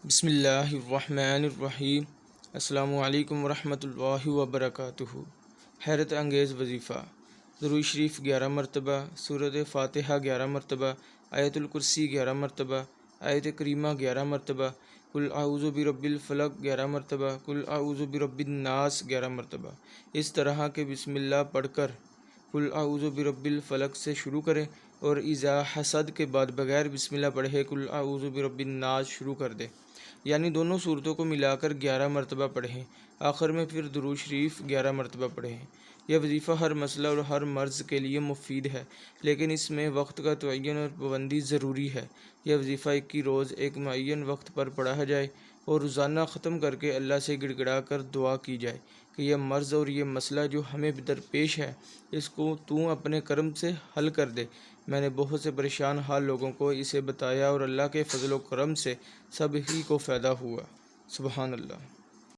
بسم اللہ الرحمن الرحیم۔ السلام علیکم ورحمۃ اللہ وبرکاتہ۔ حیرت انگیز وظیفہ: درود شریف 11 مرتبہ، سورۃ فاتحہ 11 مرتبہ، آیت الکرسی 11 مرتبہ، آیت کریمہ 11 مرتبہ، قل اعوذ برب الفلق 11 مرتبہ، قل اعوذ برب الناس 11 مرتبہ۔ اس طرح کے بسم اللہ پڑھ کر قل اعوذ برب الفلق سے شروع کریں اور اذا حسد کے بعد بغیر بسم اللہ پڑھے قل اعوذ برب الناس شروع کر دیں، یعنی دونوں صورتوں کو ملا کر 11 مرتبہ پڑھیں، آخر میں پھر درود شریف 11 مرتبہ پڑھیں۔ یہ وظیفہ ہر مسئلہ اور ہر مرض کے لیے مفید ہے، لیکن اس میں وقت کا تعین اور پابندی ضروری ہے۔ یہ وظیفہ 21 روز ایک معین وقت پر پڑھا جائے اور روزانہ ختم کر کے اللہ سے گڑ گڑا کر دعا کی جائے کہ یہ مرض اور یہ مسئلہ جو ہمیں درپیش ہے اس کو تو اپنے کرم سے حل کر دے۔ میں نے بہت سے پریشان حال لوگوں کو اسے بتایا اور اللہ کے فضل و کرم سے سب ہی کو فائدہ ہوا۔ سبحان اللہ۔